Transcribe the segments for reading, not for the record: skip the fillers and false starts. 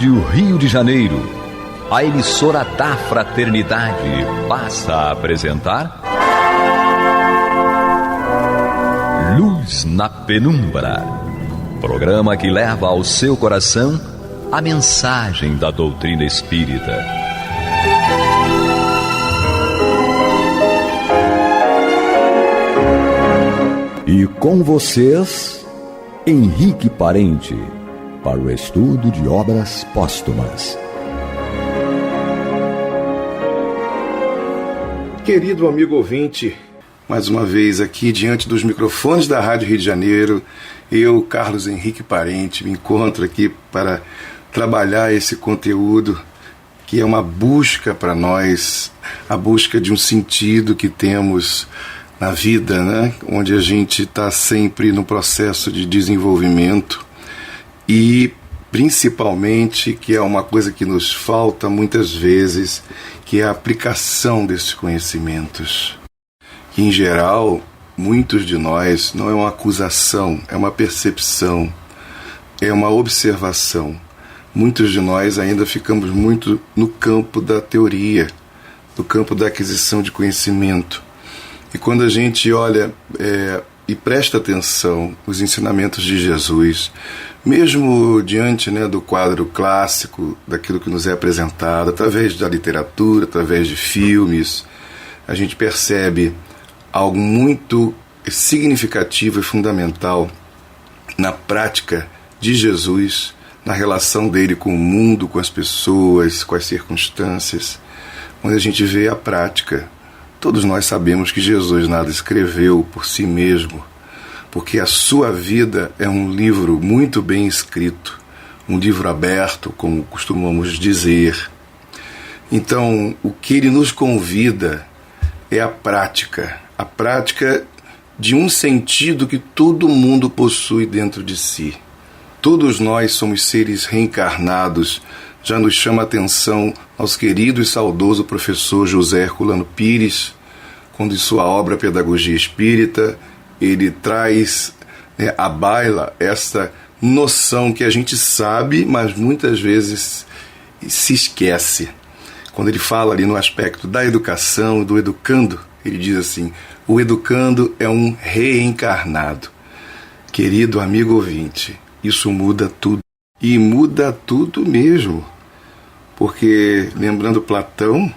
Rádio Rio de Janeiro, a emissora da Fraternidade, passa a apresentar Luz na Penumbra, programa que leva ao seu coração a mensagem da doutrina espírita. E com vocês, Henrique Parente, para o estudo de obras póstumas. Querido amigo ouvinte, mais uma vez aqui diante dos microfones da Rádio Rio de Janeiro, eu, Carlos Henrique Parente, me encontro aqui para trabalhar esse conteúdo que é uma busca para nós, a busca de um sentido que temos na vida, né? Onde a gente está sempre no processo de desenvolvimento e principalmente, que é uma coisa que nos falta muitas vezes, que é a aplicação desses conhecimentos. Que, em geral, muitos de nós, não é uma acusação, é uma percepção, é uma observação. Muitos de nós ainda ficamos muito no campo da teoria, no campo da aquisição de conhecimento. E quando a gente olha e presta atenção nos ensinamentos de Jesus, mesmo diante, né, do quadro clássico, daquilo que nos é apresentado, através da literatura, através de filmes, a gente percebe algo muito significativo e fundamental na prática de Jesus, na relação dele com o mundo, com as pessoas, com as circunstâncias, onde a gente vê a prática. Todos nós sabemos que Jesus nada escreveu por si mesmo, porque a sua vida é um livro muito bem escrito, um livro aberto, como costumamos dizer. Então, o que ele nos convida é a prática de um sentido que todo mundo possui dentro de si. Todos nós somos seres reencarnados. Já nos chama a atenção aos querido e saudoso professor José Herculano Pires, quando em sua obra Pedagogia Espírita, ele traz à baila essa noção que a gente sabe, mas muitas vezes se esquece. Quando ele fala ali no aspecto da educação, do educando, ele diz assim: o educando é um reencarnado. Querido amigo ouvinte, isso muda tudo. E muda tudo mesmo. Porque, lembrando Platão,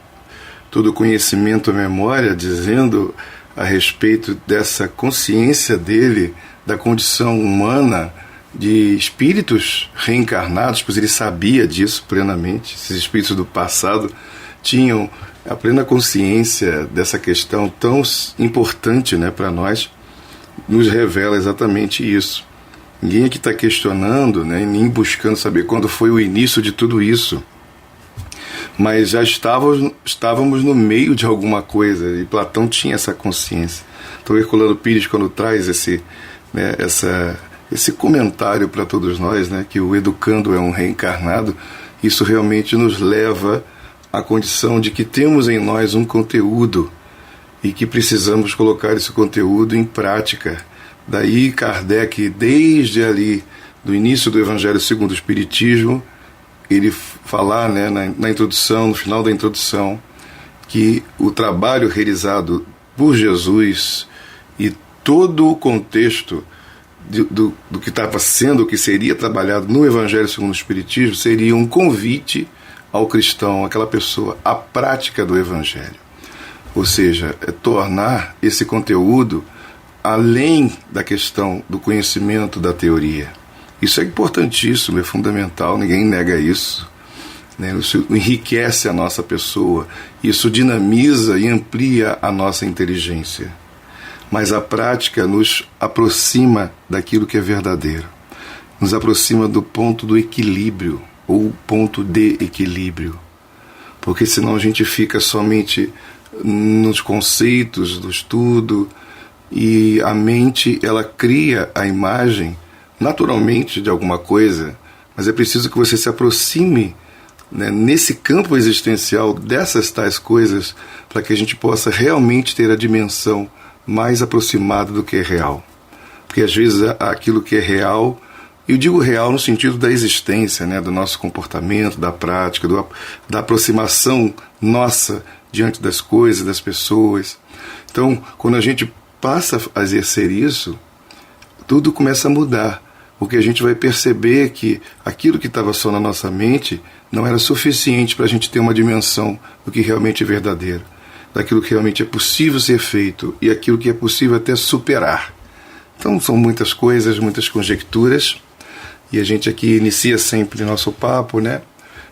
todo conhecimento é memória, dizendo a respeito dessa consciência dele, da condição humana de espíritos reencarnados, pois ele sabia disso plenamente. Esses espíritos do passado tinham a plena consciência dessa questão tão importante, né, para nós, nos revela exatamente isso. Ninguém aqui está questionando, né, nem buscando saber quando foi o início de tudo isso. Mas já estávamos no meio de alguma coisa, e Platão tinha essa consciência. Então, Herculano Pires, quando traz esse comentário para todos nós, né, que o educando é um reencarnado, isso realmente nos leva à condição de que temos em nós um conteúdo e que precisamos colocar esse conteúdo em prática. Daí Kardec, desde ali, do início do Evangelho segundo o Espiritismo, ele falar, né, na introdução, no final da introdução, que o trabalho realizado por Jesus e todo o contexto do que estava sendo, o que seria trabalhado no Evangelho segundo o Espiritismo, seria um convite ao cristão, àquela pessoa, à prática do Evangelho. Ou seja, é tornar esse conteúdo além da questão do conhecimento da teoria. Isso é importantíssimo, é fundamental, ninguém nega isso, né? Isso enriquece a nossa pessoa, isso dinamiza e amplia a nossa inteligência. Mas a prática nos aproxima daquilo que é verdadeiro, nos aproxima do ponto do equilíbrio, ou ponto de equilíbrio, porque senão a gente fica somente nos conceitos do estudo, e a mente, ela cria a imagem naturalmente de alguma coisa, mas é preciso que você se aproxime, né, nesse campo existencial dessas tais coisas, para que a gente possa realmente ter a dimensão mais aproximada do que é real. Porque às vezes aquilo que é real Eu digo real no sentido da existência, né, do nosso comportamento, da prática, da aproximação nossa diante das coisas, das pessoas. Então, quando a gente passa a exercer isso, tudo começa a mudar, porque a gente vai perceber que aquilo que estava só na nossa mente não era suficiente para a gente ter uma dimensão do que realmente é verdadeiro, daquilo que realmente é possível ser feito e aquilo que é possível até superar. Então são muitas coisas, muitas conjecturas, e a gente aqui inicia sempre nosso papo, né,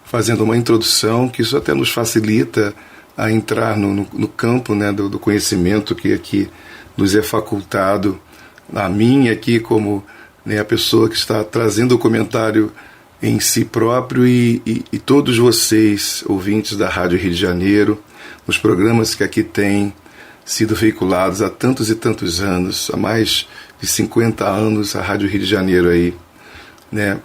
fazendo uma introdução, que isso até nos facilita a entrar no campo, né, do conhecimento que aqui nos é facultado, a mim aqui como, né, a pessoa que está trazendo o comentário em si próprio e todos vocês, ouvintes da Rádio Rio de Janeiro, nos programas que aqui têm sido veiculados há tantos e tantos anos, há mais de 50 anos, a Rádio Rio de Janeiro aí, né,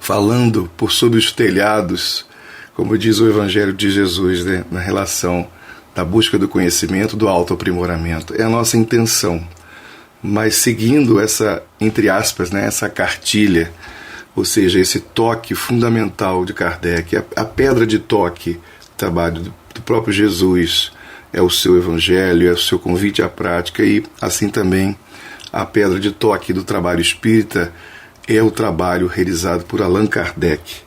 falando por sobre os telhados, como diz o Evangelho de Jesus, né, na relação da busca do conhecimento, do autoaprimoramento. É a nossa intenção, mas seguindo essa, entre aspas, né, essa cartilha, ou seja, esse toque fundamental de Kardec, a pedra de toque do trabalho do próprio Jesus, é o seu Evangelho, é o seu convite à prática, e assim também a pedra de toque do trabalho espírita é o trabalho realizado por Allan Kardec.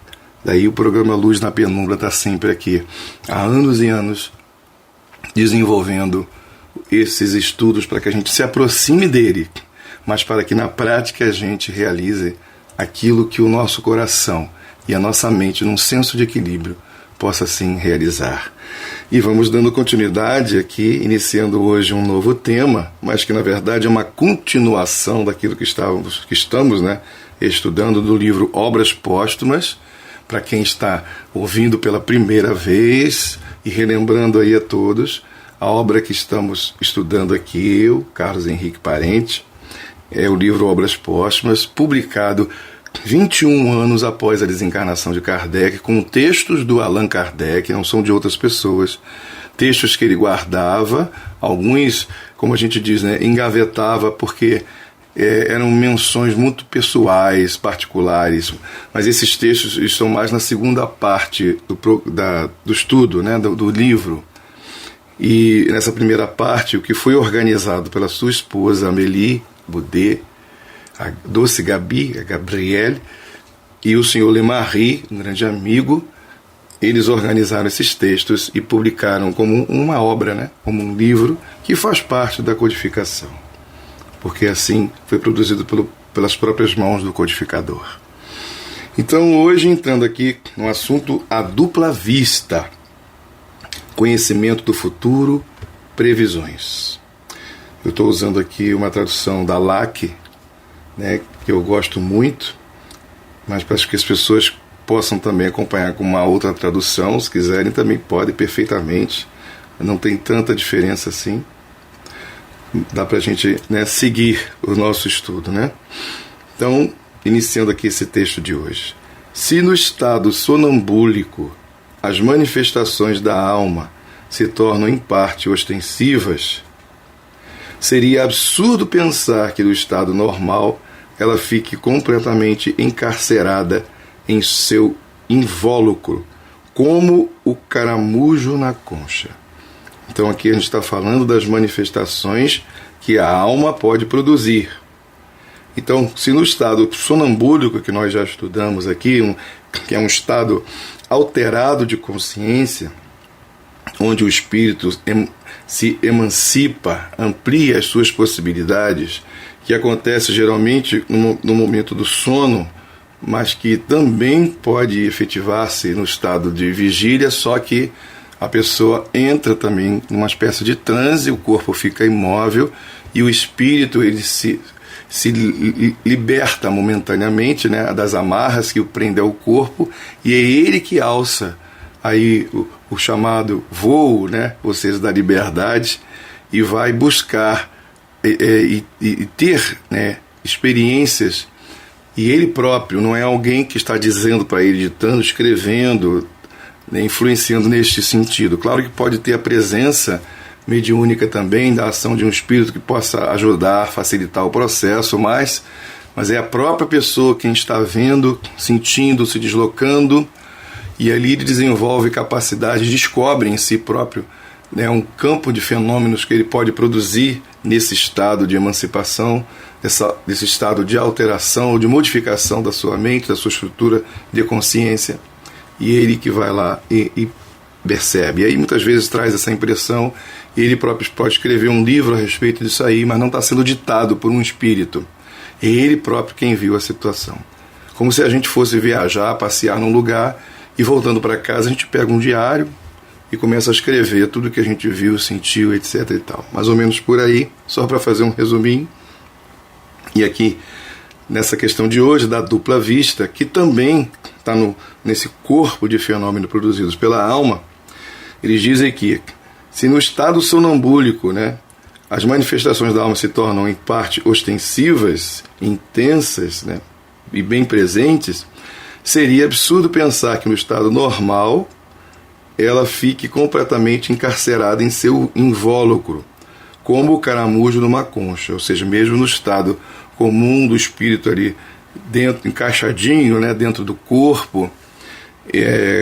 Daí o programa Luz na Penumbra está sempre aqui, há anos e anos, desenvolvendo esses estudos para que a gente se aproxime dele, mas para que na prática a gente realize aquilo que o nosso coração e a nossa mente, num senso de equilíbrio, possa sim realizar. E vamos dando continuidade aqui, iniciando hoje um novo tema, mas que na verdade é uma continuação daquilo que estamos, né, estudando do livro Obras Póstumas, para quem está ouvindo pela primeira vez e relembrando aí a todos, a obra que estamos estudando aqui, eu, Carlos Henrique Parente, é o livro Obras Póstumas, publicado 21 anos após a desencarnação de Kardec, com textos do Allan Kardec, não são de outras pessoas, textos que ele guardava, alguns, como a gente diz, né, engavetava, porque eram menções muito pessoais, particulares, mas esses textos estão mais na segunda parte do estudo, né, do livro. E nessa primeira parte, o que foi organizado pela sua esposa, Amélie Baudet, a Doce Gabi, a Gabrielle, e o senhor Lemarie, um grande amigo, eles organizaram esses textos e publicaram como uma obra, né, como um livro que faz parte da codificação, porque assim foi produzido pelas próprias mãos do codificador. Então hoje, entrando aqui no assunto A Dupla Vista, conhecimento do futuro, previsões. Eu estou usando aqui uma tradução da LAC, né, que eu gosto muito, mas para que as pessoas possam também acompanhar com uma outra tradução, se quiserem também podem perfeitamente, não tem tanta diferença assim, dá para a gente, né, seguir o nosso estudo, né? Então, iniciando aqui esse texto de hoje. Se no estado sonambúlico as manifestações da alma se tornam em parte ostensivas, seria absurdo pensar que no estado normal ela fique completamente encarcerada em seu invólucro, como o caramujo na concha. Então aqui a gente está falando das manifestações que a alma pode produzir. Então, se no estado sonambúlico, que nós já estudamos aqui, que é um estado alterado de consciência, onde o espírito se emancipa, amplia as suas possibilidades, que acontece geralmente no momento do sono, mas que também pode efetivar-se no estado de vigília, só que a pessoa entra também numa espécie de transe, o corpo fica imóvel e o espírito ele se liberta momentaneamente, né, das amarras que o prendem ao corpo, e é ele que alça aí o chamado voo, né, ou seja, da liberdade, e vai buscar e ter, né, experiências, e ele próprio não é alguém que está dizendo para ele, ditando, escrevendo, né, influenciando neste sentido. Claro que pode ter a presença mediúnica também da ação de um espírito que possa ajudar, facilitar o processo, mas mas é a própria pessoa quem está vendo, sentindo, se deslocando, e ali ele desenvolve capacidades, descobre em si próprio, né, um campo de fenômenos que ele pode produzir nesse estado de emancipação, desse estado de alteração ou de modificação da sua mente, da sua estrutura de consciência, e ele que vai lá e percebe. E aí muitas vezes traz essa impressão, e ele próprio pode escrever um livro a respeito disso aí, mas não está sendo ditado por um espírito. É ele próprio quem viu a situação. Como se a gente fosse viajar, passear num lugar, e voltando para casa a gente pega um diário e começa a escrever tudo que a gente viu, sentiu, etc. e tal. Mais ou menos por aí, só para fazer um resuminho. E aqui, nessa questão de hoje, da dupla vista, que também está nesse corpo de fenômenos produzidos pela alma, eles dizem que, se no estado sonambúlico, né, as manifestações da alma se tornam em parte ostensivas, intensas, né, e bem presentes, seria absurdo pensar que no estado normal ela fique completamente encarcerada em seu invólucro, como o caramujo numa concha, ou seja, mesmo no estado comum do espírito ali dentro, encaixadinho, né, dentro do corpo,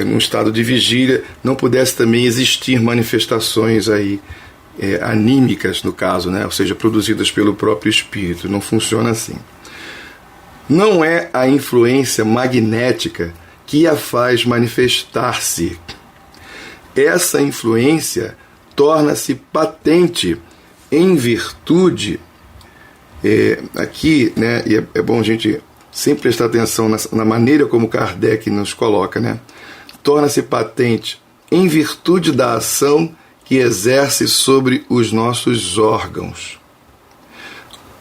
num estado de vigília, não pudesse também existir manifestações aí anímicas, no caso, né, ou seja, produzidas pelo próprio espírito. Não funciona assim. Não é a influência magnética que a faz manifestar-se. Essa influência torna-se patente em virtude, aqui, né, e é bom a gente sempre prestar atenção na maneira como Kardec nos coloca, né, torna-se patente em virtude da ação que exerce sobre os nossos órgãos.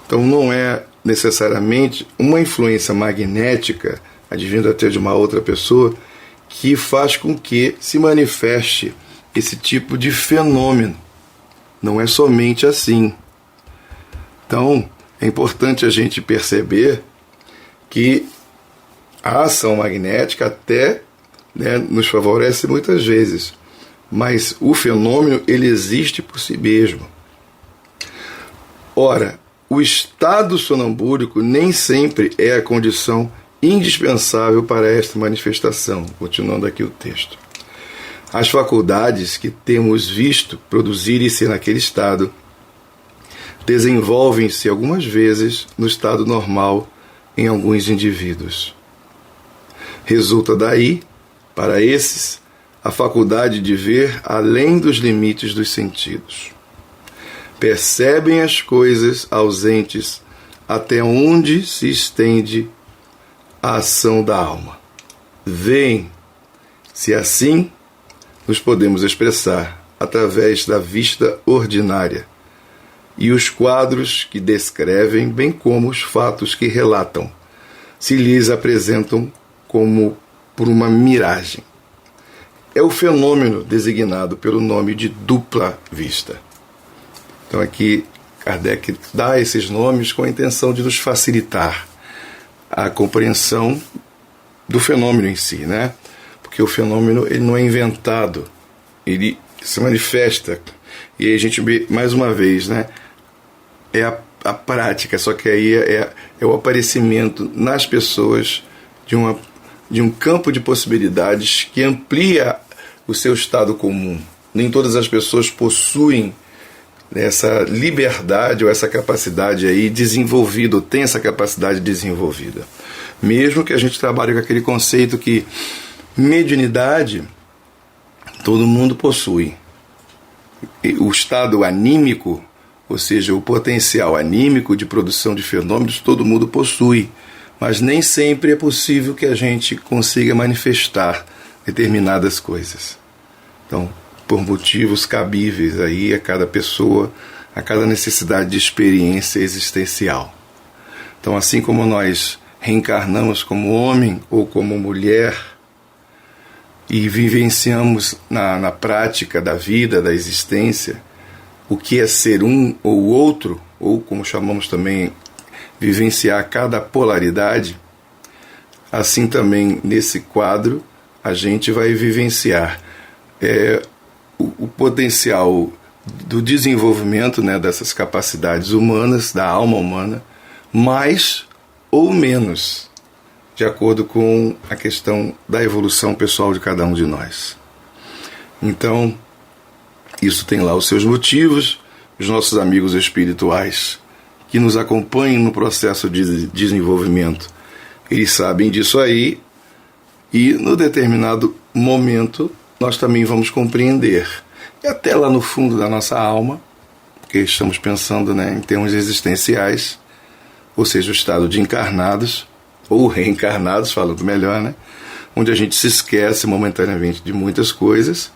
Então não é necessariamente uma influência magnética, advindo até de uma outra pessoa, que faz com que se manifeste esse tipo de fenômeno. Não é somente assim. Então, é importante a gente perceber que a ação magnética até, né, nos favorece muitas vezes, mas o fenômeno ele existe por si mesmo. Ora, o estado sonambúlico nem sempre é a condição indispensável para esta manifestação. Continuando aqui o texto. As faculdades que temos visto produzirem-se naquele estado desenvolvem-se algumas vezes no estado normal em alguns indivíduos. Resulta daí, para esses, a faculdade de ver além dos limites dos sentidos. Percebem as coisas ausentes até onde se estende a ação da alma. Veem, se assim nos podemos expressar, através da vista ordinária, e os quadros que descrevem, bem como os fatos que relatam, se lhes apresentam como por uma miragem. É o fenômeno designado pelo nome de dupla vista. Então aqui Kardec dá esses nomes com a intenção de nos facilitar a compreensão do fenômeno em si, né? Porque o fenômeno ele não é inventado, ele se manifesta. E aí a gente vê, mais uma vez, né? É a prática, só que aí é o aparecimento nas pessoas de um campo de possibilidades que amplia o seu estado comum. Nem todas as pessoas possuem essa liberdade ou essa capacidade aí desenvolvida, ou tem essa capacidade desenvolvida. Mesmo que a gente trabalhe com aquele conceito que mediunidade todo mundo possui. O estado anímico, ou seja, o potencial anímico de produção de fenômenos, todo mundo possui. Mas nem sempre é possível que a gente consiga manifestar determinadas coisas. Então, por motivos cabíveis aí a cada pessoa, a cada necessidade de experiência existencial. Então, assim como nós reencarnamos como homem ou como mulher e vivenciamos na prática da vida, da existência, o que é ser um ou outro, ou como chamamos também, vivenciar cada polaridade, assim também nesse quadro a gente vai vivenciar o potencial do desenvolvimento, né, dessas capacidades humanas, da alma humana, mais ou menos, de acordo com a questão da evolução pessoal de cada um de nós. Então, isso tem lá os seus motivos. Os nossos amigos espirituais que nos acompanham no processo de desenvolvimento, eles sabem disso aí, e no determinado momento nós também vamos compreender. E até lá no fundo da nossa alma, porque estamos pensando, em termos existenciais, ou seja, o estado de encarnados, ou reencarnados, falando melhor, onde a gente se esquece momentaneamente de muitas coisas,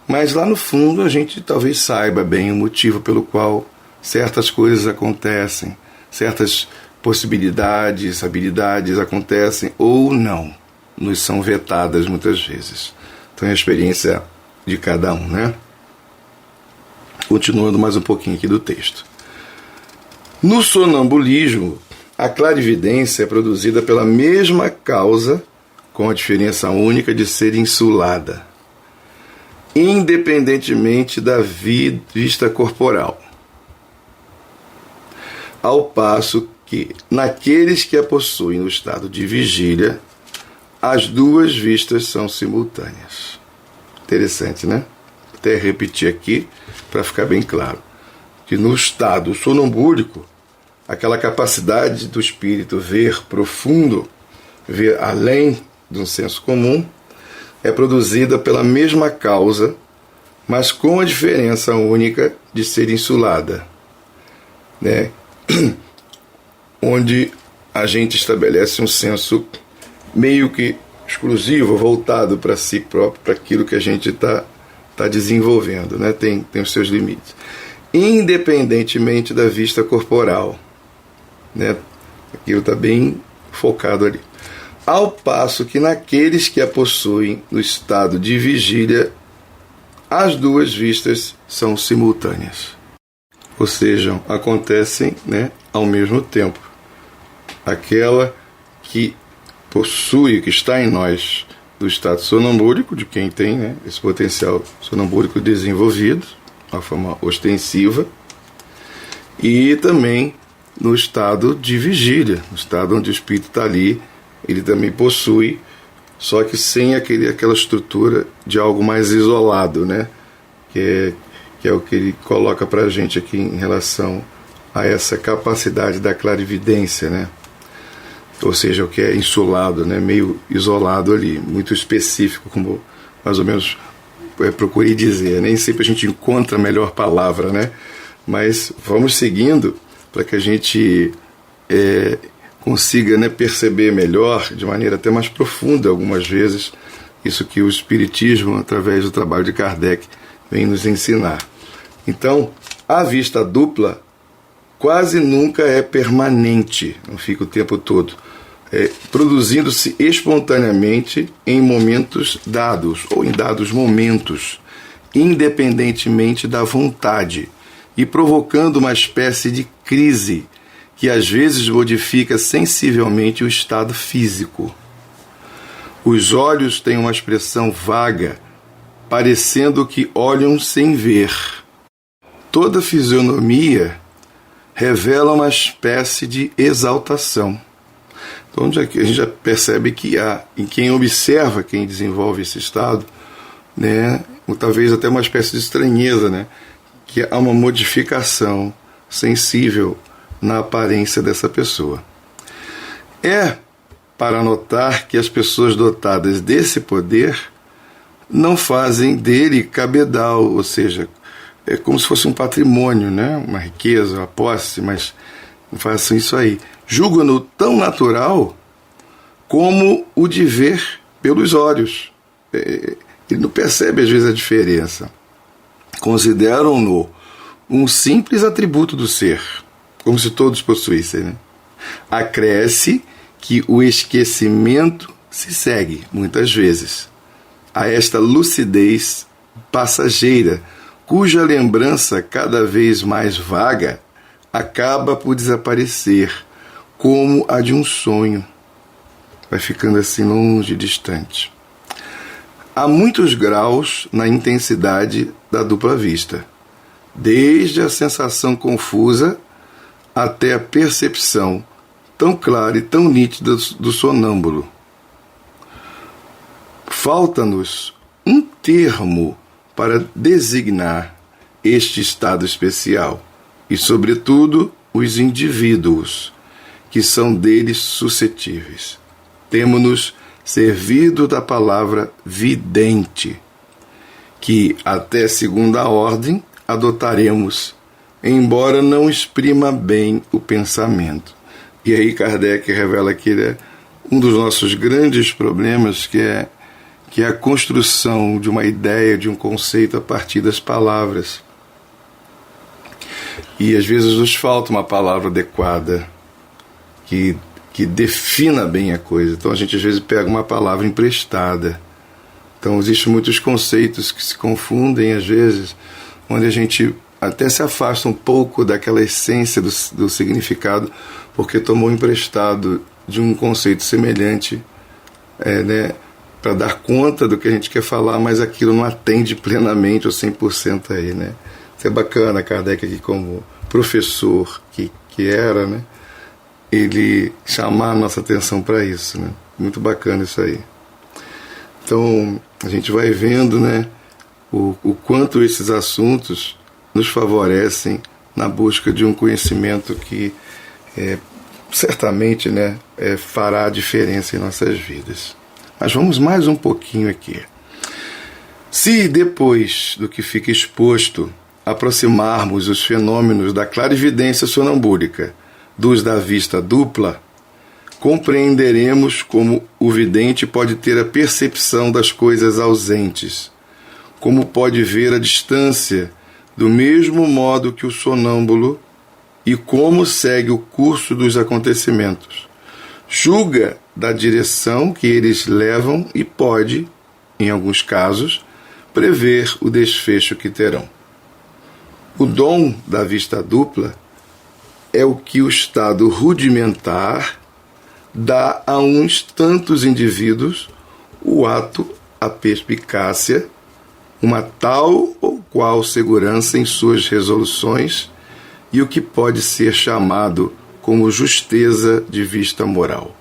mas lá no fundo a gente talvez saiba bem o motivo pelo qual certas coisas acontecem, certas possibilidades, habilidades acontecem ou não, nos são vetadas muitas vezes. Então é a experiência de cada um, Continuando mais um pouquinho aqui do texto. No sonambulismo, a clarividência é produzida pela mesma causa, com a diferença única de ser insulada, independentemente da vista corporal. Ao passo que, naqueles que a possuem no estado de vigília, as duas vistas são simultâneas. Interessante, Até repetir aqui, para ficar bem claro, que no estado sonambúlico, aquela capacidade do espírito ver profundo, ver além de um senso comum, é produzida pela mesma causa, mas com a diferença única de ser insulada, onde a gente estabelece um senso meio que exclusivo, voltado para si próprio, para aquilo que a gente está desenvolvendo, tem os seus limites, independentemente da vista corporal, aquilo está bem focado ali. Ao passo que naqueles que a possuem no estado de vigília, as duas vistas são simultâneas, ou seja, acontecem ao mesmo tempo. Aquela que possui, que está em nós, do estado sonambúlico, de quem tem esse potencial sonambúlico desenvolvido, de uma forma ostensiva, e também no estado de vigília, no estado onde o espírito está ali, ele também possui, só que sem aquela estrutura de algo mais isolado, que é o que ele coloca para a gente aqui em relação a essa capacidade da clarividência, ou seja, o que é insulado, meio isolado ali, muito específico, como mais ou menos procurei dizer. Nem sempre a gente encontra a melhor palavra, mas vamos seguindo para que a gente consiga perceber melhor, de maneira até mais profunda algumas vezes, isso que o Espiritismo, através do trabalho de Kardec, vem nos ensinar. Então, a vista dupla quase nunca é permanente, não fica o tempo todo, produzindo-se espontaneamente em momentos dados, ou em dados momentos, independentemente da vontade, e provocando uma espécie de crise que às vezes modifica sensivelmente o estado físico. Os olhos têm uma expressão vaga, parecendo que olham sem ver. Toda fisionomia revela uma espécie de exaltação. Então a gente já percebe que há, em quem observa, quem desenvolve esse estado, ou talvez até uma espécie de estranheza, que há uma modificação sensível na aparência dessa pessoa. É para notar que as pessoas dotadas desse poder não fazem dele cabedal, ou seja, é como se fosse um patrimônio, uma riqueza, uma posse, mas não façam isso aí. Julgam-no tão natural como o de ver pelos olhos. Ele não percebe às vezes a diferença. Consideram-no um simples atributo do ser, como se todos possuíssem. Acresce que o esquecimento se segue, muitas vezes, a esta lucidez passageira, cuja lembrança cada vez mais vaga acaba por desaparecer, como a de um sonho. Vai ficando assim longe, distante. Há muitos graus na intensidade da dupla vista, desde a sensação confusa até a percepção tão clara e tão nítida do sonâmbulo. Falta-nos um termo para designar este estado especial e, sobretudo, os indivíduos que são deles suscetíveis. Temos-nos servido da palavra vidente, que até segunda ordem adotaremos, embora não exprima bem o pensamento. E aí Kardec revela que um dos nossos grandes problemas, que é a construção de uma ideia, de um conceito a partir das palavras. E às vezes nos falta uma palavra adequada que defina bem a coisa. Então a gente às vezes pega uma palavra emprestada. Então existem muitos conceitos que se confundem às vezes, onde a gente até se afasta um pouco daquela essência do significado, porque tomou emprestado de um conceito semelhante, para dar conta do que a gente quer falar, mas aquilo não atende plenamente ou 100% aí, né? Isso é bacana, Kardec aqui como professor que era, né? Ele chamar a nossa atenção para isso, né? Muito bacana isso aí. Então, a gente vai vendo, né, o quanto esses assuntos nos favorecem na busca de um conhecimento que certamente, né, fará a diferença em nossas vidas. Mas vamos mais um pouquinho aqui. Se depois do que fica exposto aproximarmos os fenômenos da clarividência sonambúlica dos da vista dupla, compreenderemos como o vidente pode ter a percepção das coisas ausentes, como pode ver a distância do mesmo modo que o sonâmbulo e como segue o curso dos acontecimentos. Julga da direção que eles levam e pode, em alguns casos, prever o desfecho que terão. O dom da vista dupla é o que o estado rudimentar dá a uns tantos indivíduos o ato, a perspicácia, uma tal ou qual segurança em suas resoluções e o que pode ser chamado como justeza de vista moral.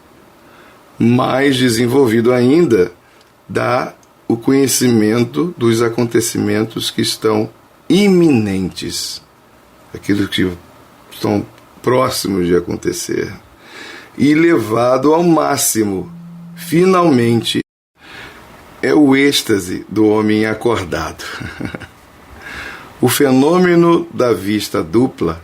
Mais desenvolvido ainda, dá o conhecimento dos acontecimentos que estão iminentes, aqueles que estão próximos de acontecer, e levado ao máximo, finalmente, é o êxtase do homem acordado. O fenômeno da vista dupla,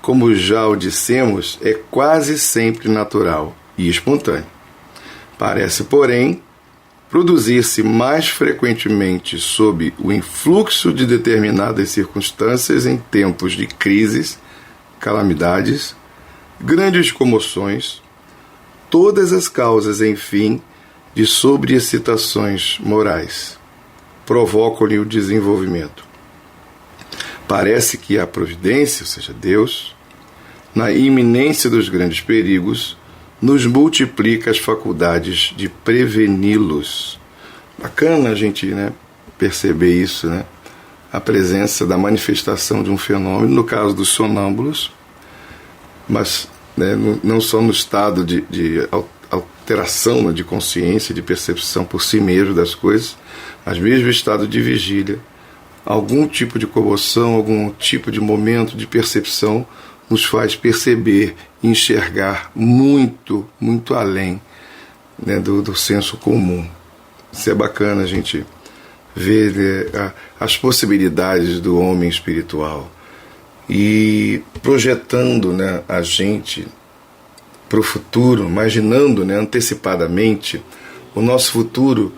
como já o dissemos, é quase sempre natural e espontâneo. Parece, porém, produzir-se mais frequentemente sob o influxo de determinadas circunstâncias em tempos de crises, calamidades, grandes comoções, todas as causas, enfim, de sobreexcitações morais provocam-lhe o desenvolvimento. Parece que a providência, ou seja, Deus, na iminência dos grandes perigos, nos multiplica as faculdades de preveni-los. Bacana a gente, né, perceber isso, né? A presença da manifestação de um fenômeno, no caso dos sonâmbulos, mas, né, não só no estado de alteração, né, de consciência, de percepção por si mesmo das coisas, mas mesmo estado de vigília, algum tipo de comoção, algum tipo de momento de percepção nos faz perceber e enxergar muito, muito além, né, do senso comum. Isso é bacana a gente ver, né, as possibilidades do homem espiritual e projetando, né, a gente para o futuro, imaginando, né, antecipadamente o nosso futuro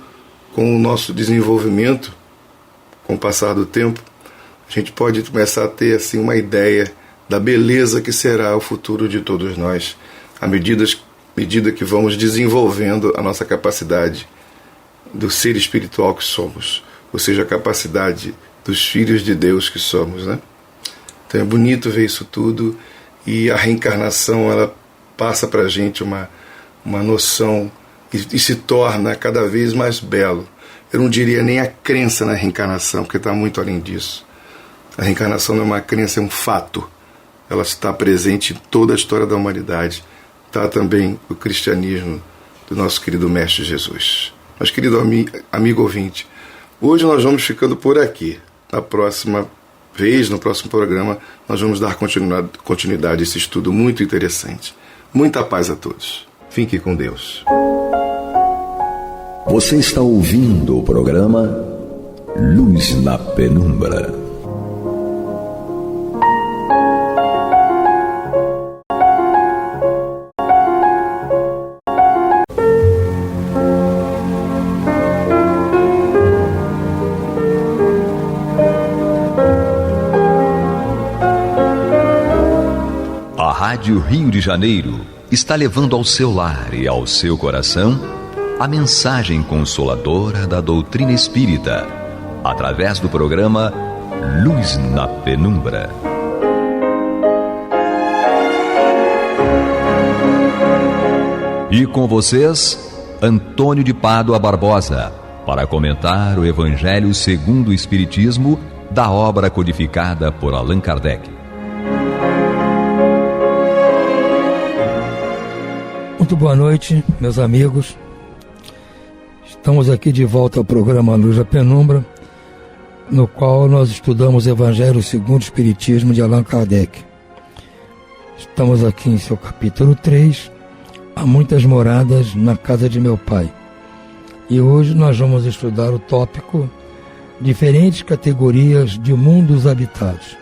com o nosso desenvolvimento, com o passar do tempo, a gente pode começar a ter assim uma ideia da beleza que será o futuro de todos nós, à medida que vamos desenvolvendo a nossa capacidade do ser espiritual que somos, ou seja, a capacidade dos filhos de Deus que somos, né? Então é bonito ver isso tudo, e a reencarnação, ela passa para a gente uma noção e se torna cada vez mais belo. Eu não diria nem a crença na reencarnação, porque está muito além disso. A reencarnação não é uma crença, é um fato. Ela está presente em toda a história da humanidade, está também o cristianismo do nosso querido Mestre Jesus. Mas, querido amigo ouvinte, hoje nós vamos ficando por aqui. Na próxima vez, no próximo programa, nós vamos dar continuidade a esse estudo muito interessante. Muita paz a todos. Fique com Deus. Você está ouvindo o programa Luz na Penumbra. A Rádio Rio de Janeiro está levando ao seu lar e ao seu coração a mensagem consoladora da doutrina espírita, através do programa Luz na Penumbra. E com vocês, Antônio de Pádua Barbosa, para comentar o Evangelho segundo o Espiritismo, da obra codificada por Allan Kardec. Muito boa noite, meus amigos. Estamos aqui de volta ao programa Luz na Penumbra, no qual nós estudamos o Evangelho segundo o Espiritismo de Allan Kardec. Estamos aqui em seu capítulo 3, Há muitas moradas na casa de meu pai. E hoje nós vamos estudar o tópico Diferentes categorias de mundos habitados.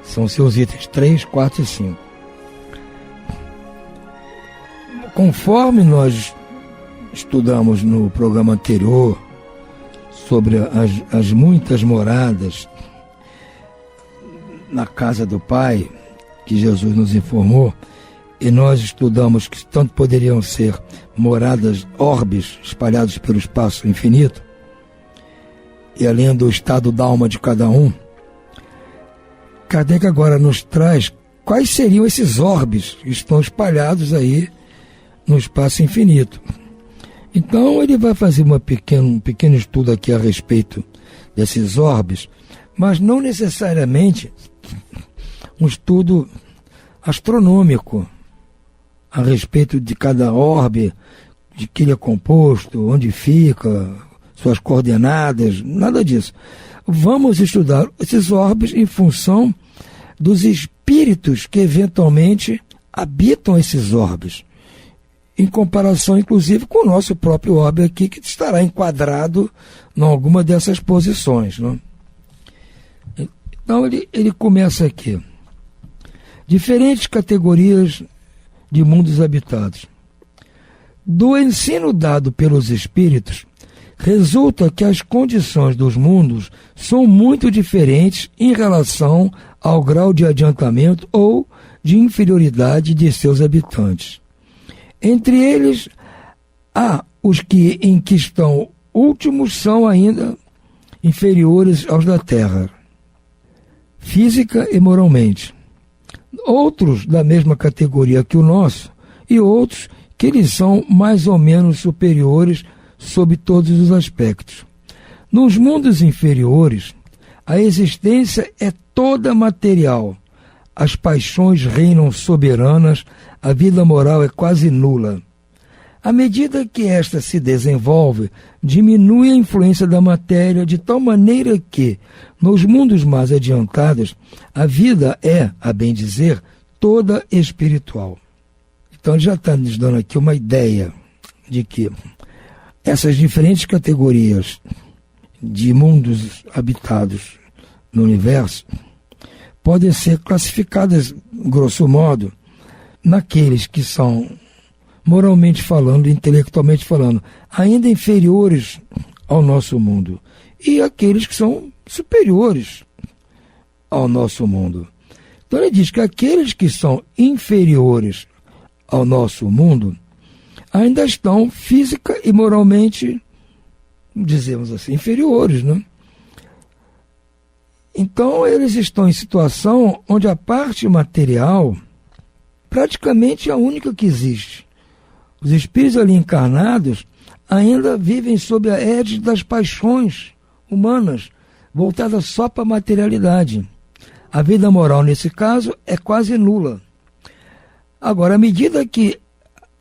São seus itens 3, 4 e 5. Conforme nós estudamos no programa anterior sobre as muitas moradas na casa do Pai, que Jesus nos informou, e nós estudamos que tanto poderiam ser moradas, orbes espalhados pelo espaço infinito, e além do estado da alma de cada um, Kardec agora nos traz quais seriam esses orbes que estão espalhados aí no espaço infinito. Então ele vai fazer um pequeno estudo aqui a respeito desses orbes, mas não necessariamente um estudo astronômico a respeito de cada orbe, de que ele é composto, onde fica, suas coordenadas, nada disso. Vamos estudar esses orbes em função dos espíritos que eventualmente habitam esses orbes, em comparação, inclusive, com o nosso próprio orbe aqui, que estará enquadrado em alguma dessas posições, não? Então, ele começa aqui. Diferentes categorias de mundos habitados. Do ensino dado pelos espíritos, resulta que as condições dos mundos são muito diferentes em relação ao grau de adiantamento ou de inferioridade de seus habitantes. Entre eles, há os que em que estão últimos são ainda inferiores aos da Terra, física e moralmente. Outros da mesma categoria que o nosso, e outros que eles são mais ou menos superiores sob todos os aspectos. Nos mundos inferiores, a existência é toda material. As paixões reinam soberanas, a vida moral é quase nula. À medida que esta se desenvolve, diminui a influência da matéria de tal maneira que, nos mundos mais adiantados, a vida é, a bem dizer, toda espiritual. Então ele já está nos dando aqui uma ideia de que essas diferentes categorias de mundos habitados no universo podem ser classificadas, grosso modo, naqueles que são, moralmente falando, intelectualmente falando, ainda inferiores ao nosso mundo, e aqueles que são superiores ao nosso mundo. Então ele diz que aqueles que são inferiores ao nosso mundo ainda estão física e moralmente, dizemos assim, inferiores, né? Então eles estão em situação onde a parte material praticamente é a única que existe. Os espíritos ali encarnados ainda vivem sob a égide das paixões humanas, voltadas só para a materialidade. A vida moral, nesse caso, é quase nula. Agora, à medida que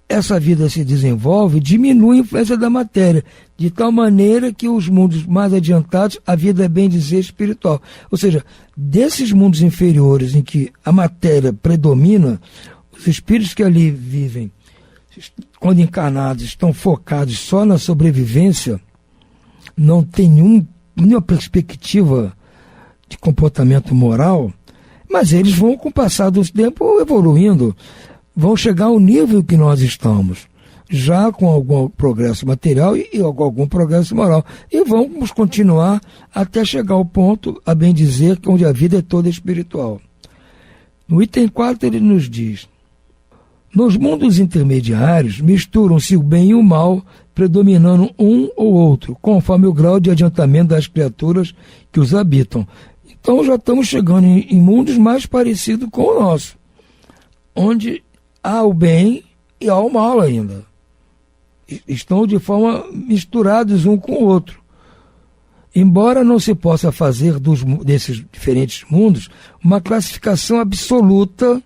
essa vida se desenvolve, diminui a influência da matéria, de tal maneira que os mundos mais adiantados, a vida é bem dizer espiritual. Ou seja, desses mundos inferiores em que a matéria predomina, os espíritos que ali vivem, quando encarnados, estão focados só na sobrevivência, não tem nenhuma perspectiva de comportamento moral, mas eles vão, com o passar do tempo, evoluindo, vão chegar ao nível que nós estamos, já com algum progresso material e algum progresso moral. E vamos continuar até chegar ao ponto, a bem dizer, onde a vida é toda espiritual. No item 4 ele nos diz: nos mundos intermediários misturam-se o bem e o mal, predominando um ou outro, conforme o grau de adiantamento das criaturas que os habitam. Então já estamos chegando em mundos mais parecidos com o nosso, onde há o bem e há o mal ainda. Estão de forma misturados um com o outro. Embora não se possa fazer desses diferentes mundos uma classificação absoluta,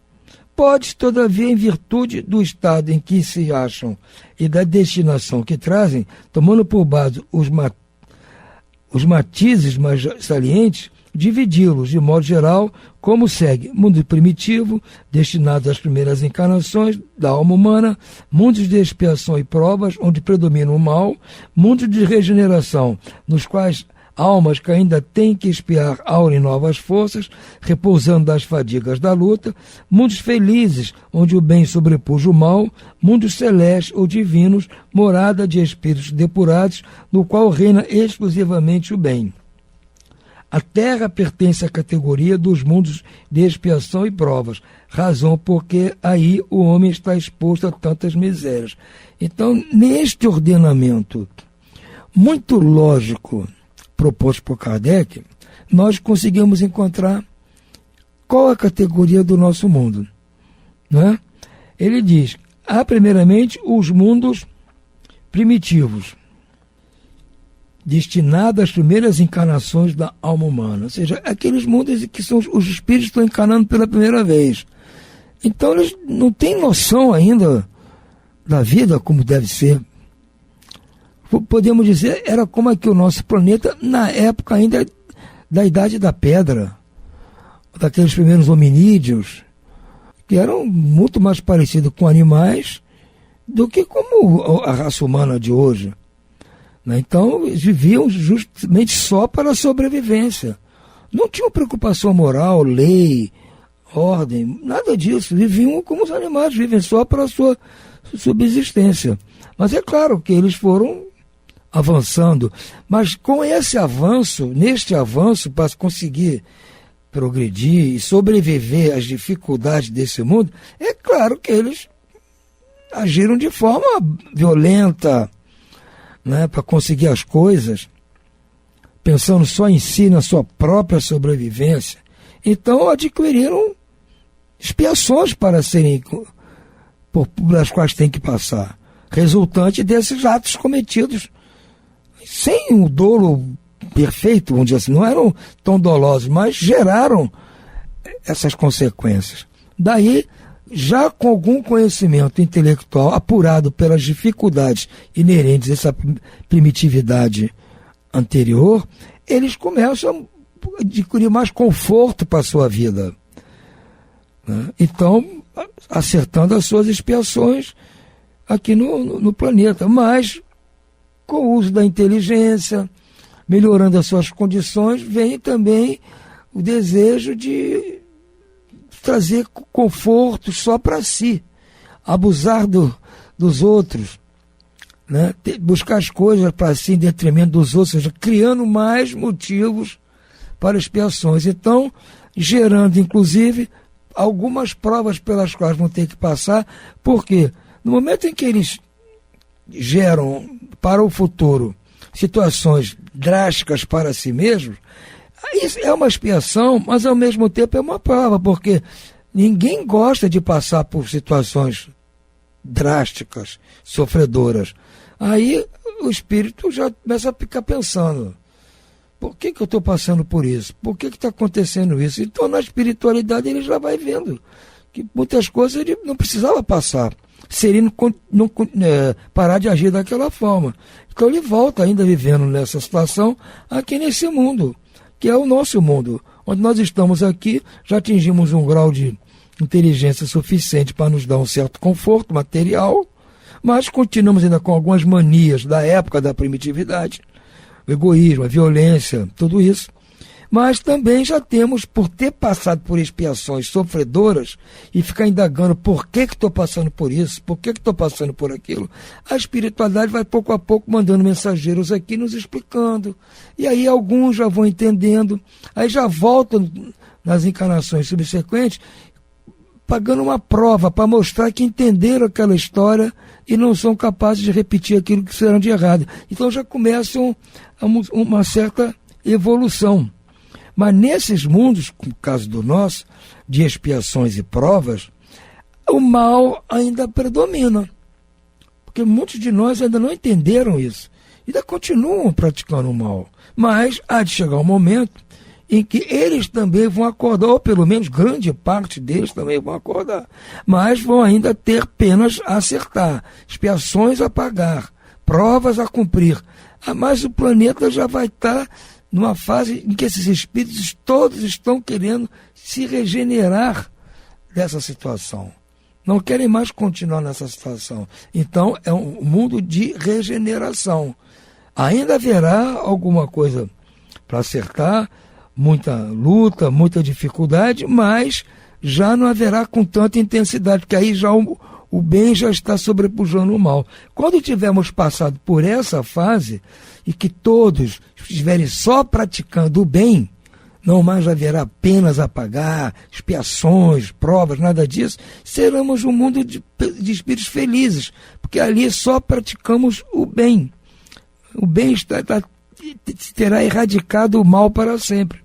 pode, todavia, em virtude do estado em que se acham e da destinação que trazem, tomando por base os matizes mais salientes, dividi-los, de modo geral, como segue: mundo primitivo, destinado às primeiras encarnações da alma humana; mundos de expiação e provas, onde predomina o mal; mundos de regeneração, nos quais almas que ainda têm que expiar aurem novas forças, repousando das fadigas da luta; mundos felizes, onde o bem sobrepuja o mal; mundos celestes ou divinos, morada de espíritos depurados, no qual reina exclusivamente o bem. A Terra pertence à categoria dos mundos de expiação e provas, razão porque aí o homem está exposto a tantas misérias. Então, neste ordenamento muito lógico proposto por Kardec, nós conseguimos encontrar qual a categoria do nosso mundo, né? Ele diz: há primeiramente os mundos primitivos, destinados às primeiras encarnações da alma humana, ou seja, aqueles mundos que são os espíritos que estão encarnando pela primeira vez. Então eles não têm noção ainda da vida como deve ser. Podemos dizer, era como aqui o nosso planeta na época ainda da Idade da Pedra, daqueles primeiros hominídeos, que eram muito mais parecidos com animais do que como a raça humana de hoje. Então, eles viviam justamente só para a sobrevivência. Não tinham preocupação moral, lei, ordem, nada disso. Viviam como os animais, vivem só para a sua subsistência. Mas é claro que eles foram avançando. Mas com esse avanço, neste avanço, para conseguir progredir e sobreviver às dificuldades desse mundo, é claro que eles agiram de forma violenta, né, para conseguir as coisas, pensando só em si, na sua própria sobrevivência. Então adquiriram expiações para serem, pelas quais têm que passar, resultante desses atos cometidos sem um dolo perfeito, vamos dizer assim, não eram tão dolosos, mas geraram essas consequências. Daí, já com algum conhecimento intelectual apurado pelas dificuldades inerentes a essa primitividade anterior, eles começam a adquirir mais conforto para a sua vida, né? Então, acertando as suas expiações aqui no planeta, mas com o uso da inteligência, melhorando as suas condições, vem também o desejo de trazer conforto só para si, abusar dos outros, né? Buscar as coisas para si em detrimento dos outros, ou seja, criando mais motivos para expiações. Então, gerando, inclusive, algumas provas pelas quais vão ter que passar, porque no momento em que eles geram para o futuro situações drásticas para si mesmos, isso é uma expiação, mas ao mesmo tempo é uma prova, porque ninguém gosta de passar por situações drásticas, sofredoras. Aí o espírito já começa a ficar pensando: por que eu estou passando por isso? Por que está acontecendo isso? Então, na espiritualidade, ele já vai vendo que muitas coisas ele não precisava passar, se ele não parar de agir daquela forma. Então ele volta ainda vivendo nessa situação, aqui nesse mundo, que é o nosso mundo, onde nós estamos aqui, já atingimos um grau de inteligência suficiente para nos dar um certo conforto material, mas continuamos ainda com algumas manias da época da primitividade, o egoísmo, a violência, tudo isso. Mas também já temos, por ter passado por expiações sofredoras e ficar indagando por que estou passando por isso, por que estou passando por aquilo, a espiritualidade vai pouco a pouco mandando mensageiros aqui nos explicando. E aí alguns já vão entendendo, aí já voltam nas encarnações subsequentes, pagando uma prova para mostrar que entenderam aquela história e não são capazes de repetir aquilo que fizeram de errado. Então já começam uma certa evolução. Mas nesses mundos, no caso do nosso, de expiações e provas, o mal ainda predomina. Porque muitos de nós ainda não entenderam isso. Ainda continuam praticando o mal. Mas há de chegar um momento em que eles também vão acordar, ou pelo menos grande parte deles também vão acordar. Mas vão ainda ter penas a acertar, expiações a pagar, provas a cumprir. Mas o planeta já vai estar numa fase em que esses espíritos todos estão querendo se regenerar dessa situação. Não querem mais continuar nessa situação. Então, é um mundo de regeneração. Ainda haverá alguma coisa para acertar, muita luta, muita dificuldade, mas já não haverá com tanta intensidade, porque aí já o bem já está sobrepujando o mal. Quando tivermos passado por essa fase, e que todos estiverem só praticando o bem, não mais haverá penas a pagar, expiações, provas, nada disso, seremos um mundo de espíritos felizes, porque ali só praticamos o bem. O bem terá erradicado o mal para sempre.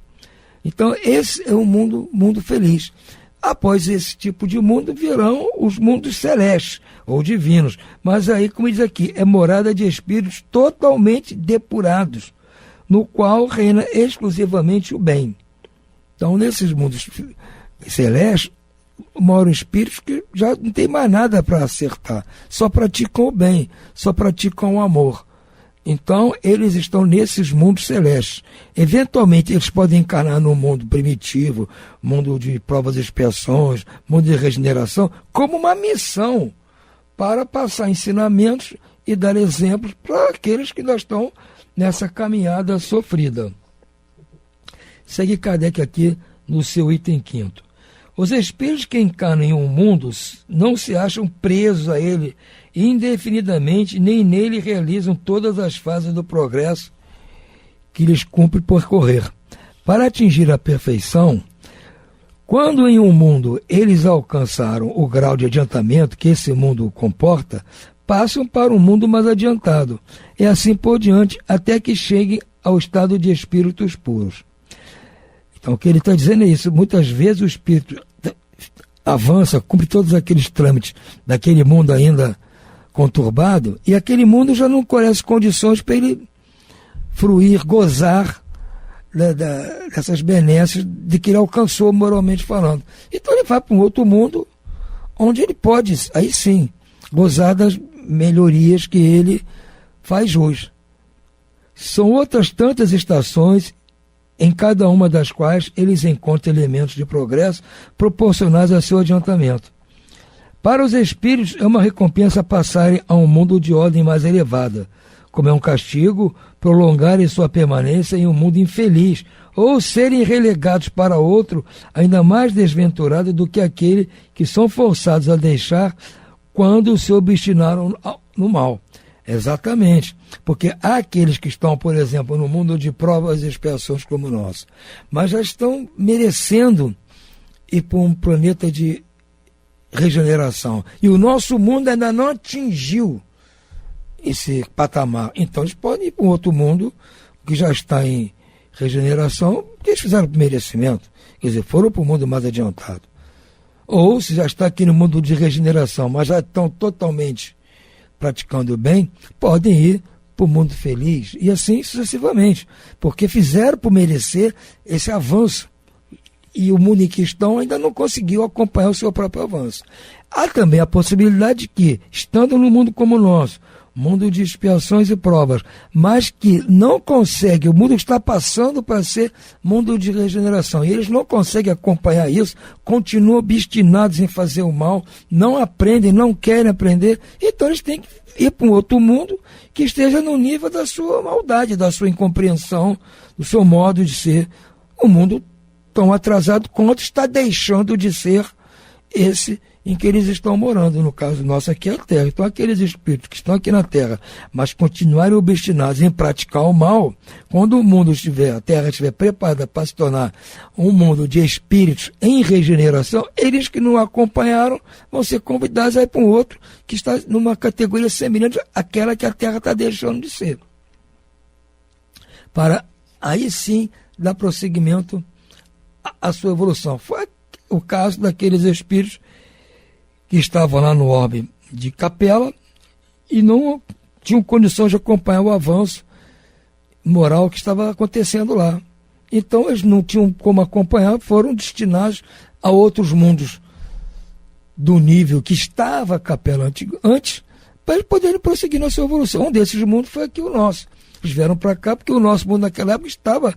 Então esse é um mundo feliz. Após esse tipo de mundo virão os mundos celestes ou divinos. Mas aí, como diz aqui, é morada de espíritos totalmente depurados, no qual reina exclusivamente o bem. Então, nesses mundos celestes, moram espíritos que já não tem mais nada para acertar. Só praticam o bem, só praticam o amor. Então, eles estão nesses mundos celestes. Eventualmente, eles podem encarnar no mundo primitivo, mundo de provas e expiações, mundo de regeneração, como uma missão para passar ensinamentos e dar exemplos para aqueles que ainda estão nessa caminhada sofrida. Segue Kardec aqui no seu item 5º. Os espíritos que encarnam em um mundo não se acham presos a ele indefinidamente, nem nele realizam todas as fases do progresso que lhes cumpre percorrer. Para atingir a perfeição, quando em um mundo eles alcançaram o grau de adiantamento que esse mundo comporta, passam para um mundo mais adiantado, e assim por diante, até que cheguem ao estado de espíritos puros. Então o que ele está dizendo é isso, muitas vezes o espírito avança, cumpre todos aqueles trâmites daquele mundo ainda conturbado, e aquele mundo já não oferece condições para ele fruir, gozar dessas benesses de que ele alcançou moralmente falando. Então ele vai para um outro mundo onde ele pode, aí sim, gozar das melhorias que ele faz hoje. São outras tantas estações, em cada uma das quais eles encontram elementos de progresso proporcionais a seu adiantamento. Para os espíritos é uma recompensa passarem a um mundo de ordem mais elevada, como é um castigo prolongarem sua permanência em um mundo infeliz, ou serem relegados para outro ainda mais desventurado do que aquele que são forçados a deixar quando se obstinaram no mal. Exatamente, porque há aqueles que estão, por exemplo, no mundo de provas e expiações como o nosso, mas já estão merecendo ir para um planeta de regeneração. E o nosso mundo ainda não atingiu esse patamar. Então eles podem ir para um outro mundo que já está em regeneração, porque eles fizeram por merecimento, quer dizer, foram para o mundo mais adiantado. Ou se já está aqui no mundo de regeneração, mas já estão totalmente praticando o bem, podem ir para o mundo feliz, e assim sucessivamente, porque fizeram por merecer esse avanço. e o mundo em que estão ainda não conseguiu acompanhar o seu próprio avanço. Há também a possibilidade de que, estando num mundo como o nosso, mundo de expiações e provas, mas que não consegue, o mundo está passando para ser mundo de regeneração, e eles não conseguem acompanhar isso, continuam obstinados em fazer o mal, não aprendem, não querem aprender, então eles têm que ir para um outro mundo que esteja no nível da sua maldade, da sua incompreensão, do seu modo de ser. O mundo tão atrasado quanto está deixando de ser esse em que eles estão morando. No caso nosso aqui é a Terra. Então aqueles espíritos que estão aqui na Terra, mas continuarem obstinados em praticar o mal, quando o mundo estiver, a Terra estiver preparada para se tornar um mundo de espíritos em regeneração, eles que não acompanharam vão ser convidados a ir para um outro que está numa categoria semelhante àquela que a Terra está deixando de ser. Para aí sim dar prosseguimento à sua evolução. Foi o caso daqueles espíritos que estavam lá no orbe de Capela e não tinham condição de acompanhar o avanço moral que estava acontecendo lá. Então eles não tinham como acompanhar, foram destinados a outros mundos do nível que estava a Capela antes, para eles poderem prosseguir na sua evolução. Um desses mundos foi aqui o nosso. Eles vieram para cá porque o nosso mundo naquela época estava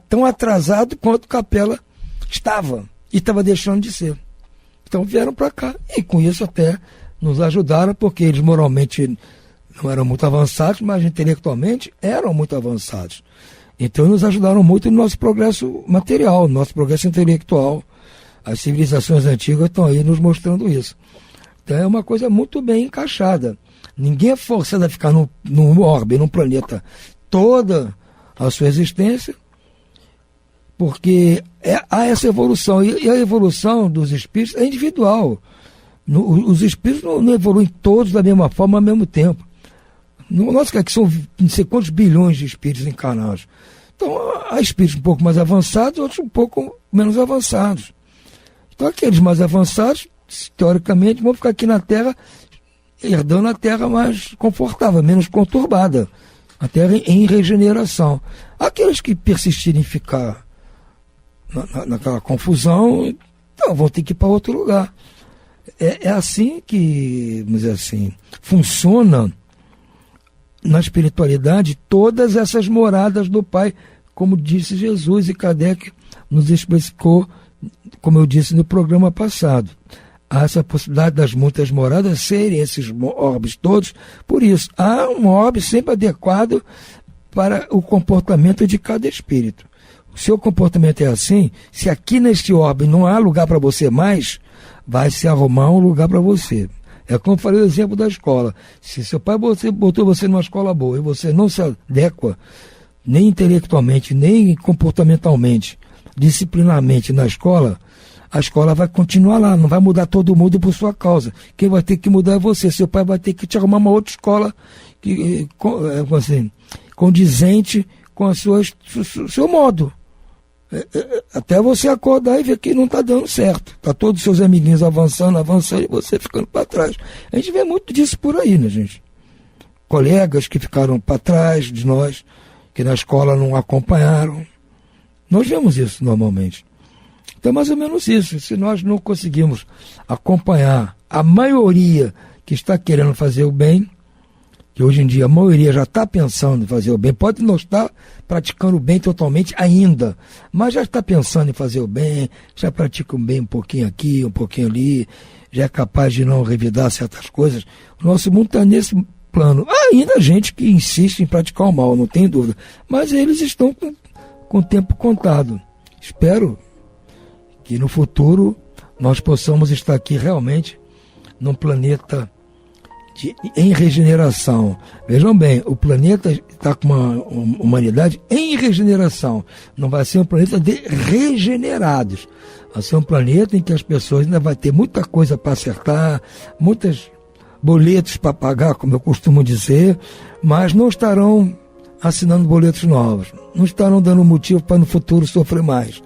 tão atrasado quanto Capela estava e estava deixando de ser. Então vieram para cá e com isso até nos ajudaram, porque eles moralmente não eram muito avançados, mas intelectualmente eram muito avançados. Então nos ajudaram muito no nosso progresso material, no nosso progresso intelectual. As civilizações antigas estão aí nos mostrando isso. Então é uma coisa muito bem encaixada. Ninguém é forçado a ficar num orbe, num planeta, toda a sua existência, porque há essa evolução, e a evolução dos espíritos é individual. Os espíritos não evoluem todos da mesma forma ao mesmo tempo. Nós que são não sei quantos bilhões de espíritos encarnados. Então há espíritos um pouco mais avançados, outros um pouco menos avançados. Então aqueles mais avançados, teoricamente, vão ficar aqui na Terra, herdando a Terra mais confortável, menos conturbada. A Terra em regeneração. Aqueles que persistirem em ficar naquela confusão, então vão ter que ir para outro lugar. É assim que, vamos dizer assim, funciona na espiritualidade todas essas moradas do Pai, como disse Jesus, e Kardec nos explicou, como eu disse no programa passado. Há essa possibilidade das muitas moradas serem esses orbes todos, por isso há um orbe sempre adequado para o comportamento de cada espírito. O seu comportamento é assim, se aqui neste orbe não há lugar para você mais, vai se arrumar um lugar para você. É como eu falei o exemplo da escola. Se seu pai botou você numa escola boa e você não se adequa, nem intelectualmente, nem comportamentalmente, disciplinarmente na escola, a escola vai continuar lá, não vai mudar todo mundo por sua causa. Quem vai ter que mudar é você. Seu pai vai ter que te arrumar uma outra escola condizente com o seu modo. Até você acordar e ver que não está dando certo. Está todos os seus amiguinhos avançando e você ficando para trás. A gente vê muito disso por aí, né, gente? Colegas que ficaram para trás de nós, que na escola não acompanharam. Nós vemos isso normalmente. Então é mais ou menos isso. Se nós não conseguimos acompanhar a maioria que está querendo fazer o bem, que hoje em dia a maioria já está pensando em fazer o bem, pode não estar praticando o bem totalmente ainda, mas já está pensando em fazer o bem, já pratica o bem um pouquinho aqui, um pouquinho ali, já é capaz de não revidar certas coisas. O nosso mundo está nesse plano. Há ainda gente que insiste em praticar o mal, não tem dúvida, mas eles estão com o tempo contado. Espero que no futuro nós possamos estar aqui realmente num planeta em regeneração. Vejam bem, o planeta está com uma humanidade em regeneração. Não vai ser um planeta de regenerados. Vai ser um planeta em que as pessoas ainda vão ter muita coisa para acertar, muitos boletos para pagar, como eu costumo dizer, mas não estarão assinando boletos novos. Não estarão dando motivo para no futuro sofrer mais.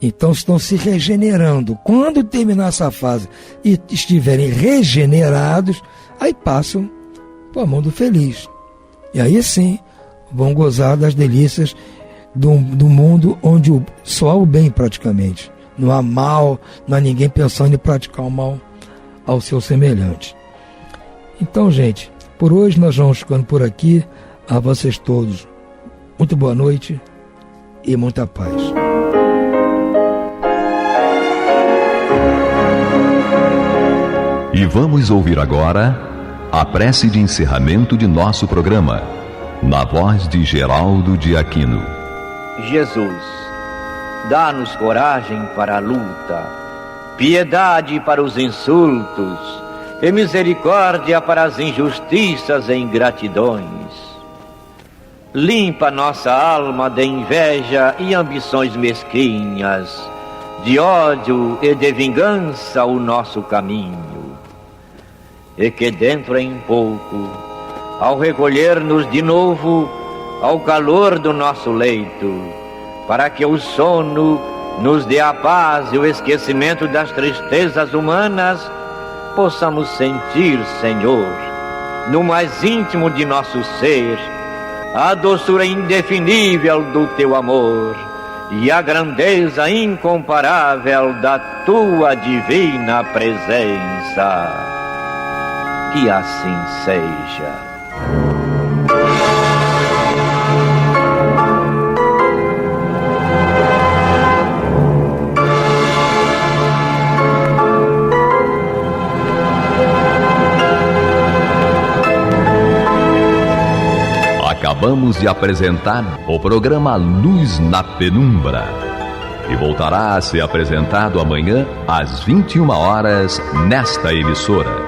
Então estão se regenerando. Quando terminar essa fase e estiverem regenerados, aí passam para o mundo feliz. E aí sim vão gozar das delícias do mundo onde só há o bem praticamente. Não há mal, não há ninguém pensando em praticar o mal ao seu semelhante. Então, gente, por hoje nós vamos ficando por aqui. A vocês todos, muito boa noite e muita paz. E vamos ouvir agora a prece de encerramento de nosso programa, na voz de Geraldo de Aquino. Jesus, dá-nos coragem para a luta, piedade para os insultos e misericórdia para as injustiças e ingratidões. Limpa nossa alma de inveja e ambições mesquinhas, de ódio e de vingança o nosso caminho. E que dentro em pouco, ao recolher-nos de novo ao calor do nosso leito, para que o sono nos dê a paz e o esquecimento das tristezas humanas, possamos sentir, Senhor, no mais íntimo de nosso ser, a doçura indefinível do Teu amor e a grandeza incomparável da Tua divina presença. Que assim seja. Acabamos de apresentar o programa Luz na Penumbra, e voltará a ser apresentado amanhã às 21 horas nesta emissora.